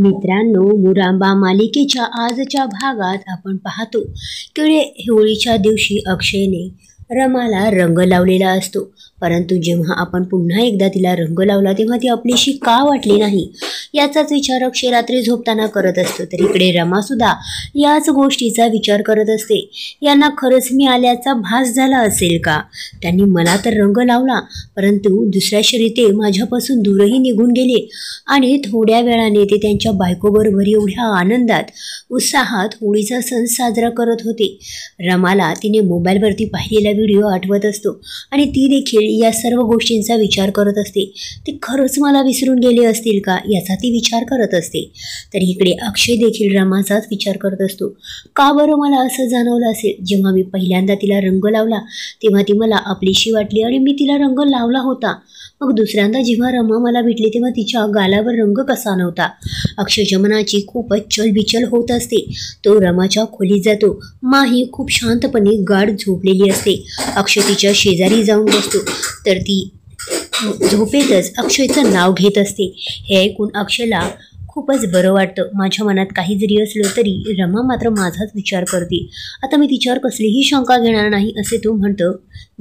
मित्रांनो, मुरांबा मालिकेच्या आजच्या भागात आपण पाहतो की होळीच्या दिवशी अक्षयने रमाला रंग लावलेला असतो, परंतु जेव्हा आपण पुन्हा एकदा तिला रंग लावला तेव्हा ती आपलीशी का वाटली नाही याचाच विचार अक्षय रात्री झोपताना करत असतो. तर इकडे रमा सुद्धा याच गोष्टीचा विचार करत असते. यांना खरंच मी आल्याचा भास झाला असेल का? त्यांनी मला तर रंग लावला, परंतु दुसऱ्या क्षणी ते माझ्यापासून दूरही निघून गेले आणि थोड्या वेळाने ते त्यांच्या बायकोबरोबर एवढ्या आनंदात उत्साहात होळीचा सण साजरा करत होते. रमाला तिने मोबाईलवरती पाहिलेला व्हिडिओ आठवत असतो आणि ती देखील या सर्व गोष्टींचा विचार करत असते. ते खरंच मला विसरून गेले असतील का याचा ती विचार करत असते. तर इकडे अक्षय देखील रमाचाच विचार करत असतो. का बरं मला असं जाणवलं असेल? जेव्हा मी पहिल्यांदा तिला रंग लावला तेव्हा ती मला आपलीशी वाटली आणि मी तिला रंग लावला होता. मग दुसऱ्यांदा जेव्हा रमा मला भेटली तेव्हा तिच्या गालावर रंग कसा नव्हता? अक्षयच्या मनाची खूपच चलबिचल होत असते. तो रमाच्या खोलीत जातो. माही खूप शांतपणे गाढ झोपलेली असते. अक्षय तिच्या शेजारी जाऊन बसतो, तर ती झोपेतच अक्षयचं नाव घेत असते. हे ऐकून अक्षयला खूपच बरं वाटतं. माझ्या मनात काही जरी असलं तरी रमा मात्र माझाच विचार करते. आता मी तिच्यावर कसलीही शंका घेणार नाही असे तो म्हणतो.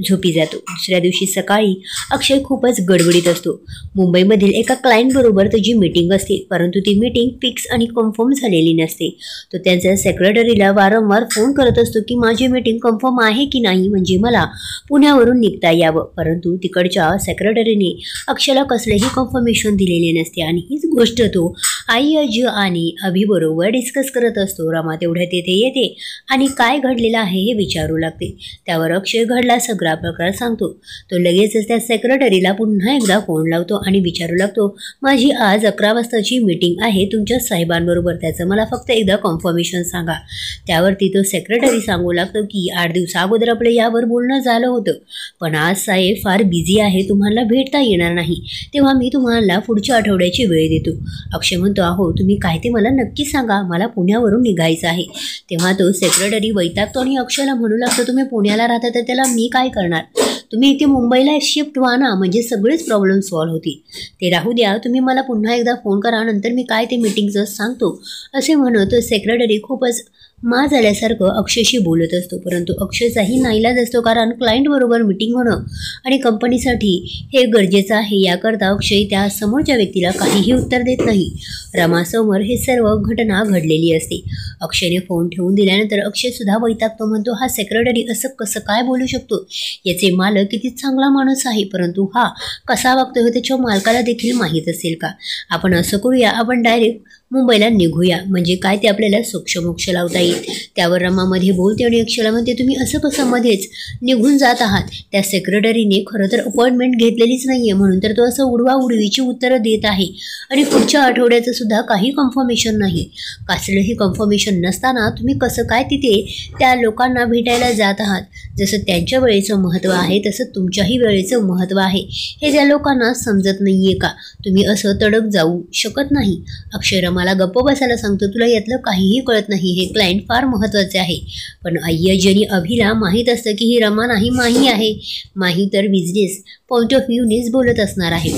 झोपी जातो. दुसऱ्या दिवशी सकाळी अक्षय खूपच गडबडीत असतो. मुंबईमधील एका क्लायंटबरोबर त्याची मीटिंग असते, परंतु ती मीटिंग फिक्स आणि कन्फर्म झालेली नसते. तो त्यांच्या सेक्रेटरीला वारंवार फोन करत असतो की माझी मीटिंग कन्फर्म आहे की नाही, म्हणजे मला पुण्यावरून निघता यावं. परंतु तिकडच्या सेक्रेटरीने अक्षयला कसलेही कन्फर्मेशन दिलेले नसते आणि हीच गोष्ट तो आई अजय आणि अभिबरोबर डिस्कस करत असतो. रमा तेवढ्या तेथे येते आणि काय घडलेलं आहे हे विचारू लागते. त्यावर अक्षय घडला सगळा प्रकार सांगतो. तो लगेचच त्या सेक्रेटरीला पुन्हा एकदा फोन लावतो आणि विचारू लागतो, माझी आज 11 वाजताची मीटिंग आहे तुमच्या साहेबांबरोबर, त्याचं मला फक्त एकदा कन्फर्मेशन सांगा. त्यावरती तो सेक्रेटरी सांगू लागतो की 8 दिवसा अगोदर आपलं यावर बोलणं झालं होतं, पण आज साहेब फार बिझी आहे, तुम्हाला भेटता येणार नाही, तेव्हा मी तुम्हाला पुढच्या आठवड्याची वेळ देतो. अक्षय म्हणतो, अहो तुम्ही काय ते मला नक्की सांगा, मला पुण्यावरून निघायचं आहे. तेव्हा तो सेक्रेटरी वैतागतो आणि अक्षयला म्हणू लागतो, तुम्ही पुण्याला राहता तर त्याला मी काय करणार, तुम्ही इथे मुंबईला शिफ्ट व्हा ना, म्हणजे सगळेच प्रॉब्लेम सॉल्व्ह होतील. ते राहू द्या, तुम्ही मला पुन्हा एकदा फोन करा, नंतर मी काय ते मीटिंगचं सांगतो असे म्हणत सेक्रेटरी खूपच माज आल्यासारखं अक्षयशी बोलत असतो. परंतु अक्षयचाही नाईलाज असतो, कारण क्लायंटबरोबर मीटिंग होणं आणि कंपनीसाठी हे गरजेचं आहे. याकरता अक्षय त्या समोरच्या व्यक्तीला काहीही उत्तर देत नाही. रमासमोर हे सर्व घटना घडलेली असते. अक्षयने फोन ठेवून दिल्यानंतर अक्षय सुद्धा वैतागतो. म्हणतो, हा सेक्रेटरी असं कसं काय बोलू शकतो? याचे मालक किती चांगला माणूस आहे, परंतु हा कसा वागतोय हे त्याच्या मालकाला देखील माहीत असेल का? आपण असं करूया, आपण डायरेक्ट मुंबईला निघूया, म्हणजे काय ते आपल्याला सोक्षमोक्ष लावता येईल. त्यावर रमामध्ये बोलते आणि अक्षयला म्हणते, तुम्ही असं कसं मध्येच निघून जात आहात? त्या सेक्रेटरीने खरं तर अपॉइंटमेंट घेतलेलीच नाही आहे, म्हणून तर तो असं उडवाउडवीची उत्तरं देत आहे आणि पुढच्या आठवड्याचं सुद्धा काही कन्फर्मेशन नाही. कसलंही कन्फर्मेशन नसताना तुम्ही कसं काय तिथे त्या लोकांना भेटायला जात आहात? जसं त्यांच्या वेळेचं महत्त्व आहे तसं तुमच्याही वेळेचं महत्त्व आहे, हे त्या लोकांना समजत नाही आहे का? तुम्ही असं तडक जाऊ शकत नाही. अक्षय मला गप्प बसायला सांगतो, तुला यातलं काहीही कळत नाही, हे क्लायंट फार महत्त्वाचे आहे. पण अय्यजनी अभिला माहीत असतं की ही रमा नाही, माही आहे. माही तर बिझनेस पॉईंट ऑफ व्ह्यूनेच बोलत असणार आहे.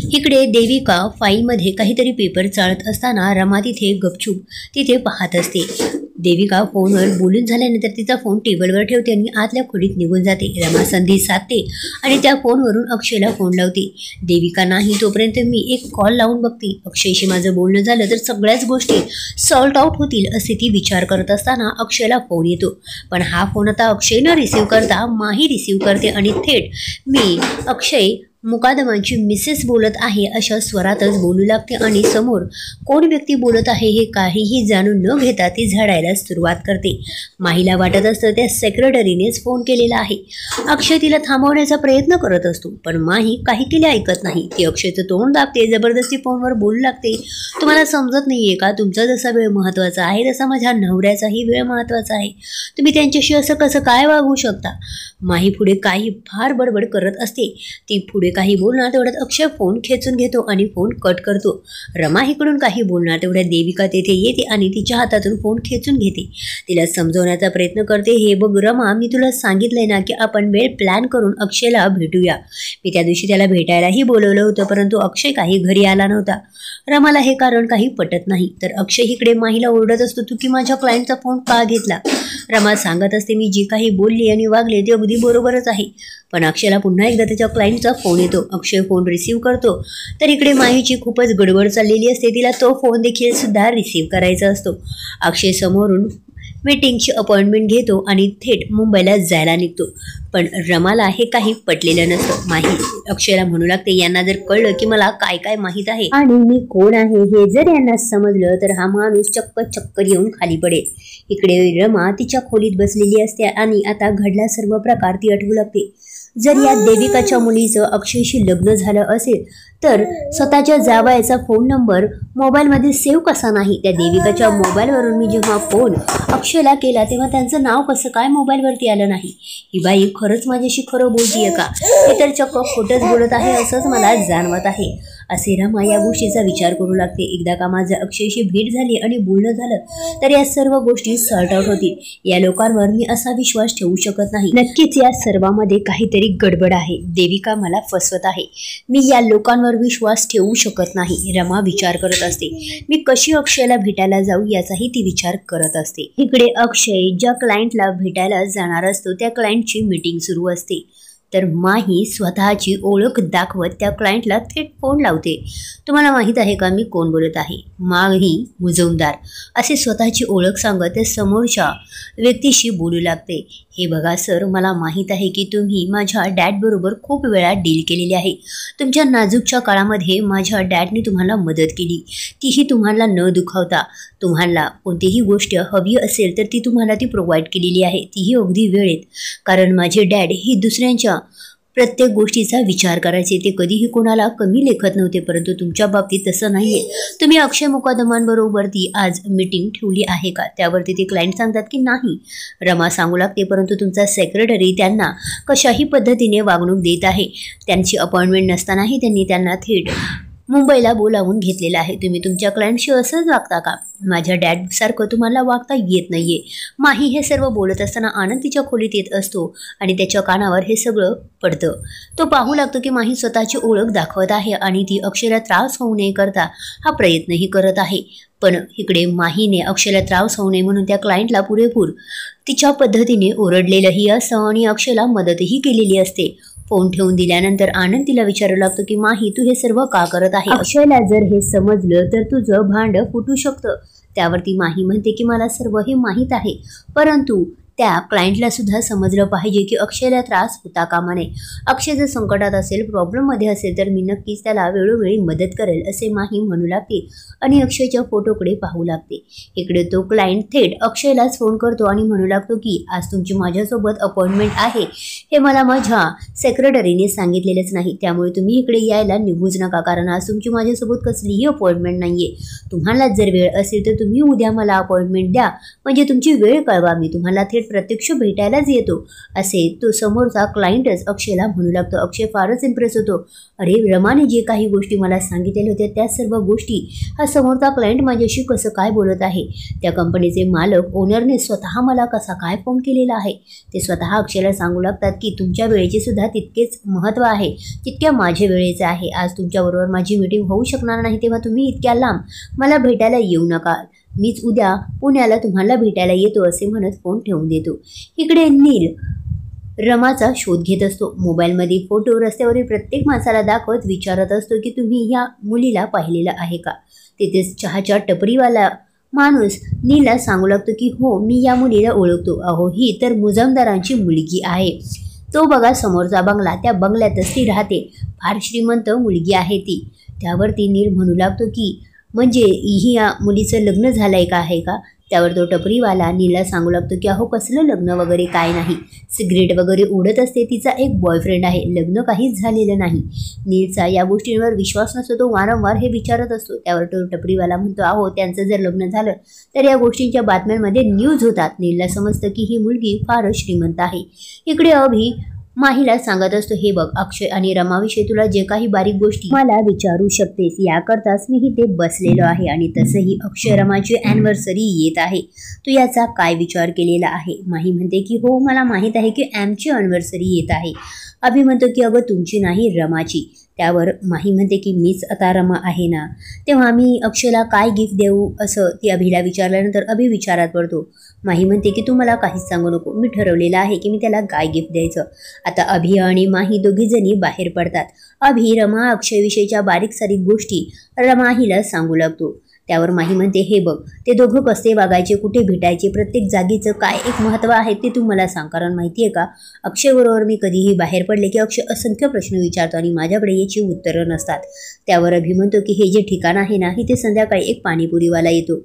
इकडे देविका फाईलमध्ये काहीतरी पेपर चाळत असताना रमा तिथे गपचूप तिथे पाहत असते. देविका फोनवर बोलून झाल्यानंतर तिचा फोन टेबलवर ठेवते आणि आतल्या खोलीत निघून जाते. रमा संधी साधते आणि त्या फोनवरून अक्षयला फोन लावते. देविका नाही तोपर्यंत मी एक कॉल लावून बघते, अक्षयशी माझं बोलणं झालं तर सगळ्याच गोष्टी सॉल्ट आउट होतील असे ती विचार करत असताना अक्षयला फोन येतो. पण हा फोन आता अक्षयनं रिसीव्ह करता माही रिसीव्ह करते आणि थेट मी अक्षय मुकादमांची मिसेस बोलत आहे अशा स्वरातच बोलू लागते आणि समोर कोण व्यक्ती बोलत आहे हे काहीही जाणून न घेता ती झाडायला सुरुवात करते. माहीला वाटत असतं त्या सेक्रेटरीनेच फोन केलेला आहे. अक्षय तिला थांबवण्याचा प्रयत्न करत असतो, पण माही काही केले ऐकत नाही. ती अक्षयचं तोंड दाबते, जबरदस्ती फोनवर बोलू लागते, तुम्हाला समजत नाहीये का? तुमचा जसा वेळ महत्त्वाचा आहे तसा माझ्या नवऱ्याचाही वेळ महत्त्वाचा आहे, तुम्ही त्यांच्याशी असं कसं काय वागू शकता? माही पुढे काही फार बडबड करत असते. ती पुढे देवी काही बोलणार तेवढ्यात अक्षय फोन खेचून घेतो आणि फोन कट करतो. रमा इकडून काही बोलणार तेवढ्यात देविका तेथे येते आणि तिच्या हातातून फोन खेचून घेते. तिला समजवण्याचा प्रयत्न करते, हे बघ रमा, मी तुला सांगितलंय ना की आपण वेळ प्लॅन करून अक्षयला भेटूया. मी त्या दिवशी त्याला भेटायलाही बोलवलं होतं, परंतु अक्षय काही घरी आला नव्हता. रमाला हे कारण काही पटत नाही. तर अक्षय इकडे माहीला ओरडत असतो, तू की माझ्या क्लायंटचा फोन का घेतला. रमा सांगत असते, मी जी काही बोलली आणि वागले ते अगदी बरोबरच आहे. पण अक्षयला पुन्हा एकदा त्याच्या क्लायंटचा फोन येतो. अक्षय फोन रिसीव्ह करतो. तर इकडे माहीची खूपच गडबड चाललेली असते. तिला तो फोन देखील सुद्धा रिसीव्ह करायचा असतो. अक्षय समोरून मीटिंगची अपॉइंटमेंट घेतो आणि थेट मुंबईला जायला निघतो. पण रमाला हे काही पटलेलं नसतं. माही अक्षयला म्हणू लागते, यांना जर कळलं की मला काय काय माहीत आहे आणि मी कोण आहे हे जर यांना समजलं तर हा माणूस चक्कर येऊन खाली पडेल. इकडे रमा तिच्या खोलीत बसलेली असते आणि आता घडला सर्व प्रकार ती आठवू लागते. जर या देविकाच्या मुलीचं अक्षयशी लग्न झालं असेल तर स्वतःच्या जावयाचा फोन नंबर मोबाईलमध्ये सेव्ह कसा नाही. त्या देविकाच्या मोबाईलवरून मी जेव्हा फोन अक्षयला केला तेव्हा त्यांचं नाव कसं काय मोबाईलवरती आलं नाही. ही बाई खरंच माझ्याशी खरं बोलतीये का, हे तर चक्क खोटंच बोलत आहे असंच मला जाणवत आहे. असे रमा या गोष्टीचा विचार करू लागते. एकदा का माझं अक्षयशी भेट झाली आणि बोलणं झालं तर या सर्व गोष्टी सॉर्ट आउट होतील. या लोकांवर मी असा विश्वास ठेवू शकत नाही. नक्कीच या सर्वांमध्ये काहीतरी गडबड आहे. देविका मला फसवत आहे. मी या लोकांवर विश्वास ठेवू शकत नाही. रमा विचार करत असते. मी कशी अक्षयला भेटायला जाऊ याचाही ती विचार करत असते. इकडे अक्षय ज्या क्लायंटला भेटायला जाणार असतो त्या क्लायंटची मीटिंग सुरू असते. तर माही स्वतःची ओळख दाखवत त्या क्लायंटला थेट फोन लावते. तुम्हाला माहीत आहे का मी कोण बोलत आहे. माही मुजुमदार असे स्वतःची ओळख सांगत त्या समोरच्या व्यक्तीशी बोलू लागते. हे बघा सर, मला माहीत आहे की तुम्ही माझ्या डॅडबरोबर खूप वेळा डील केलेली आहे. तुमच्या नाजूकच्या काळामध्ये माझ्या डॅडने तुम्हाला मदत केली, तीही तुम्हाला न दुखावता. तुम्हाला कोणतीही गोष्ट हवी असेल तर ती तुम्हाला ती प्रोव्हाइड केलेली आहे, तीही अगदी वेळेत. कारण माझे डॅड ही दुसऱ्यांच्या प्रत्येक गोष्टीचा विचार करायचे. ते कधीही कोणाला कमी लेखत नव्हते. परंतु तुमच्या बाबतीत तसं नाहीये. तुम्ही अक्षय मुकादमांबरोबरती आज मीटिंग ठेवली आहे का. त्यावरती ते क्लायंट सांगतात की नाही. रमा सांगू लागते, परंतु तुमचा सेक्रेटरी त्यांना कशाही पद्धतीने वागणूक देत आहे. त्यांची अपॉइंटमेंट नसतानाही त्यांनी त्यांना थेट मुंबईला बोलावून घेतलेलं आहे. तुम्ही तुमच्या क्लायंटशी असंच वागता का. माझ्या डॅडसारखं तुम्हाला वागता येत नाहीये. माही हे सर्व बोलत असताना आनंद तिच्या खोलीत येत असतो आणि त्याच्या कानावर हे सगळं पडतं. तो पाहू लागतो की माही स्वतःची ओळख दाखवत आहे आणि ती अक्षयला त्रास होऊ नये करता हा प्रयत्नही करत आहे. पण इकडे माहीने अक्षयला त्रास होऊ नये म्हणून त्या क्लायंटला पुरेपूर तिच्या पद्धतीने ओरडलेलंही असतं आणि अक्षयला मदतही केलेली असते. फोन ठेवून दिल्यानंतर आनंद तिला विचारू लागतो की माही तू हे सर्व का करत आहे. अक्षयला जर हे समजलं तर तुझं भांड फुटू शकतं. त्यावरती माही म्हणते की मला सर्व हे माहीत आहे, परंतु त्या क्लायंटला सुद्धा समजलं पाहिजे की अक्षयला त्रास होता कामा नये. अक्षय जर संकटात असेल, प्रॉब्लेममध्ये असेल तर मी नक्कीच त्याला वेळोवेळी मदत करेल असे माही म्हणू लागते आणि अक्षयच्या फोटोकडे पाहू लागते. इकडे तो क्लायंट थेट अक्षयलाच फोन करतो आणि म्हणू लागतो की आज तुमची माझ्यासोबत अपॉइंटमेंट आहे हे मला माझ्या सेक्रेटरीने सांगितलेलंच नाही. त्यामुळे तुम्ही इकडे यायला निघूच नका, कारण आज तुमची माझ्यासोबत कसलीही अपॉइंटमेंट नाहीये. तुम्हाला जर वेळ असेल तर तुम्ही उद्या मला अपॉइंटमेंट द्या, म्हणजे तुमची वेळ कळवा. मी तुम्हाला थेट प्रत्यक्ष भेटायलाच येतो असे तो समोरचा क्लायंटच अक्षयला म्हणू लागतो. अक्षय फारच इम्प्रेस होतो. अरे, रमाने जे काही गोष्टी मला सांगितलेल्या होत्या त्या सर्व गोष्टी हा समोरचा क्लायंट माझ्याशी कसं काय बोलत आहे. त्या कंपनीचे मालक ओनरने स्वतः मला कसा काय फोन केलेला आहे. ते स्वतः अक्षयला सांगू लागतात की तुमच्या वेळेचे सुद्धा तितकेच महत्त्व आहे जितक्या माझ्या वेळेचे आहे. आज तुमच्याबरोबर माझी मीटिंग होऊ शकणार नाही, तेव्हा तुम्ही इतक्या लांब मला भेटायला येऊ नका. मीच उद्या पुण्याला तुम्हाला भेटायला येतो असे म्हणत फोन ठेवून देतो. इकडे नील रमाचा शोध घेत असतो. मोबाईलमध्ये फोटो रस्त्यावरील प्रत्येक माणसाला दाखवत विचारत असतो की तुम्ही ह्या मुलीला पाहिलेलं आहे का. तिथेच चहाच्या टपरीवाला माणूस नीलला सांगू लागतो की हो, मी या मुलीला ओळखतो. अहो, ही तर मुजमदारांची मुलगी आहे. तो बघा समोरचा बंगला, त्या बंगल्यातच ती राहते. फार श्रीमंत मुलगी आहे ती. त्यावरती नील म्हणू लागतो की म्हणजे ही या मुलीचं लग्न झालंय का आहे का. त्यावर तो टपरीवाला नीलला सांगू लागतो की अहो, कसलं लग्न वगैरे काय नाही. सिगरेट वगैरे उडत असते. तिचा एक बॉयफ्रेंड आहे, लग्न काहीच झालेलं नाही. नीलचा या गोष्टींवर विश्वास नसतो. तो वारंवार हे विचारत असतो. त्यावर तो टपरीवाला म्हणतो अहो, त्यांचं जर लग्न झालं तर या गोष्टींच्या बातम्यांमध्ये न्यूज होतात. नीलला समजतं की ही मुलगी फारच श्रीमंत आहे. इकडे अभि माहीला सांगत असतो, हे बघ अक्षय आणि रमाविषयी तुला जे काही बारीक गोष्टी मला विचारू शकतेस याकरताच मी इथे बसलेलो आहे. आणि तसंही अक्षय रमाची अॅनिव्हर्सरी येत आहे, तू याचा काय विचार केलेला आहे? माही म्हणते की हो मला माहीत आहे की ॲमची अॅनिव्हर्सरी येत आहे. अभि म्हणतो की अगं तुमची नाही रमाची. त्यावर माही म्हणते की मीच आता रमा आहे ना. तेव्हा मी अक्षयला काय गिफ्ट देऊ असं ती अभिला विचारल्यानंतर अभि विचारात पडतो. माही म्हणते की तू मला काहीच सांगू नको, मी ठरवलेलं आहे की मी त्याला काय गिफ्ट द्यायचं. आता अभि आणि माही दोघीजणी बाहेर पडतात. अभि रमा अक्षयविषयीच्या बारीक सारीक गोष्टी रमाहीला सांगू लागतो. त्यावर माही म्हणते, हे बघ ते दोघं कसे वागायचे, कुठे भेटायचे, प्रत्येक जागेचं काय एक महत्त्व आहे ते तू मला सांग. कारण माहिती आहे का, अक्षयबरोबर मी कधीही बाहेर पडले की अक्षय असंख्य प्रश्न विचारतो आणि माझ्याकडे याची उत्तरं नसतात. त्यावर अभि म्हणतो की हे जे ठिकाण आहे ना, इथे संध्याकाळी एक पाणीपुरीवाला येतो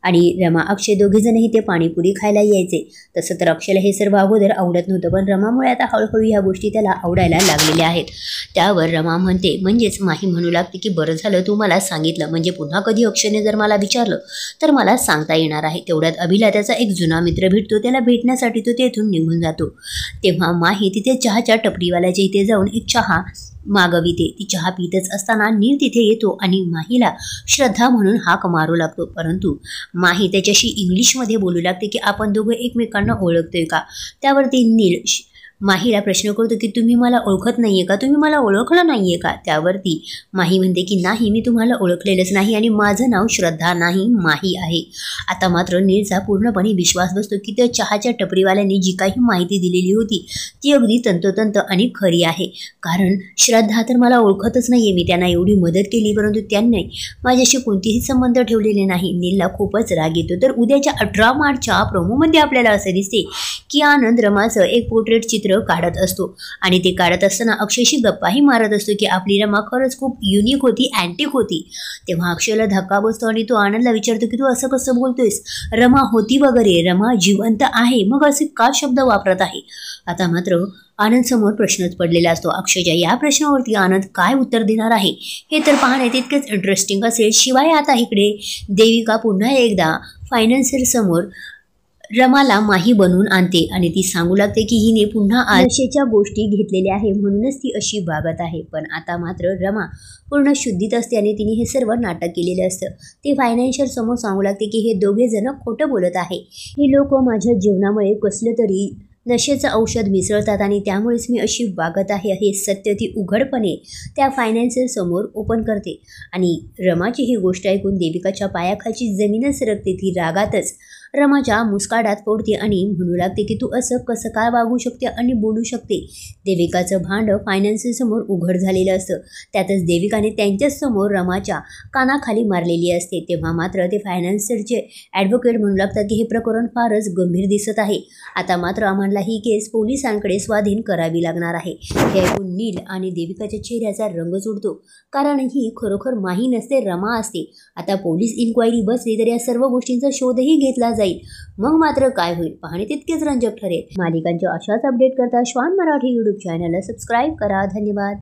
आणि रमा अक्षय दोघेजणही ते पाणीपुरी खायला यायचे. तसं तर अक्षयला हे सर्व अगोदर आवडत नव्हतं, पण रमामुळे आता हळूहळू ह्या गोष्टी त्याला आवडायला लागलेल्या आहेत. त्यावर रमा म्हणते, म्हणजेच माही म्हणू लागते की बरं झालं तू मला सांगितलं, म्हणजे पुन्हा कधी अक्षयने जर मला विचारलं तर मला सांगता येणार आहे. तेवढ्यात अभिला त्याचा एक जुना मित्र भेटतो, त्याला भेटण्यासाठी तो तेथून निघून जातो. तेव्हा माही तिथे चहाच्या टपरीवाल्याच्या इथे जाऊन एक चहा मागविते. ती चहा पितच असताना नील तिथे येतो आणि माहीला श्रद्धा म्हणून हाक मारू लागतो. परंतु माही त्याच्याशी इंग्लिशमध्ये बोलू लागते की आपण दोघं एकमेकांना ओळखतोय का. त्यावरती नील माहीला प्रश्न करतो की तुम्ही मला ओळखत नाहीये का, तुम्ही मला ओळखलं नाहीये का. त्यावरती माही म्हणते की नाही, मी तुम्हाला ओळखलेलंच नाही आणि माझं नाव श्रद्धा नाही माही आहे. आता मात्र नीलचा पूर्णपणे विश्वास बसतो की त्या चहाच्या टपरीवाल्याने जी काही माहिती दिलेली होती ती अगदी तंतोतंत आणि खरी आहे. कारण श्रद्धा तर मला ओळखतच नाहीये, मी त्यांना एवढी मदत केली परंतु त्यांनी माझ्याशी कोणतीही संबंध ठेवलेले नाही. नीलला खूपच राग येतो. तर उद्याच्या 18 मार्चच्या प्रोमोमध्ये आपल्याला असे दिसते की आनंद रमाचं एक पोर्ट्रेट चित्र काढत असतो आणि ते काढत असताना अक्षयशी गप्पाही मारत असतो की आपली रमा खरंच खूप युनिक होती, अँटिक होती. तेव्हा अक्षयला धक्का बसतो आणि तो आनंदला विचारतो की तू असं कसं बोलतोयस, रमा होती वगैरे, रमा जिवंत आहे, मग असे का शब्द वापरत आहे. आता मात्र आनंद समोर प्रश्नच पडलेला असतो. अक्षयच्या या प्रश्नावरती आनंद काय उत्तर देणार आहे हे तर पाहणे तितकेच इंटरेस्टिंग असेल. शिवाय आता इकडे देविका पुन्हा एकदा फायनान्शियर समोर रमाला माही बनवून आणते आणि ती सांगू लागते की हिने पुन्हा नशेच्या गोष्टी घेतलेल्या आहे म्हणूनच ती अशी वागत आहे. पण आता मात्र रमा पूर्ण शुद्धीत असते आणि तिने हे सर्व नाटक केलेलं असतं. ती फायनान्शियल समोर सांगू लागते की हे दोघे जण खोटं बोलत आहे, हे लोक माझ्या जीवनामुळे कसलं तरी नशेचं औषध मिसळतात आणि त्यामुळेच मी अशी वागत आहे हे सत्य ती उघडपणे त्या फायनान्शियल समोर ओपन करते. आणि रमाची ही गोष्ट ऐकून देविकाच्या पायाखालची जमीनच सरकते. ती रागातच रमाच्या मुस्काडात फोडते आणि म्हणू लागते की तू असं कसं काय वागू शकते आणि बोलू शकते. देविकाचं भांड फायनान्शियल समोर उघड झालेलं असतं. त्यातच देविकाने त्यांच्याच समोर रमाच्या कानाखाली मारलेली असते. तेव्हा मात्र ते फायनान्शियलचे ॲडव्होकेट म्हणू लागतात की हे प्रकरण फारच गंभीर दिसत आहे. आता मात्र आम्हाला ही केस पोलिसांकडे स्वाधीन करावी लागणार आहे. हे ऐकून नील आणि देविकाच्या चेहऱ्याचा रंगच उडतो, कारण ही खरोखर माही नसते, रमा असते. आता पोलीस इन्क्वायरी बसली तर या सर्व गोष्टींचा शोधही घेतला जाईल. मग मात्र काय होईल पाहणे तितकेच रंजक ठरेल. मालिकांच्या अशाच अपडेट करता श्वान मराठी यूट्यूब चॅनलला सबस्क्राईब करा. धन्यवाद.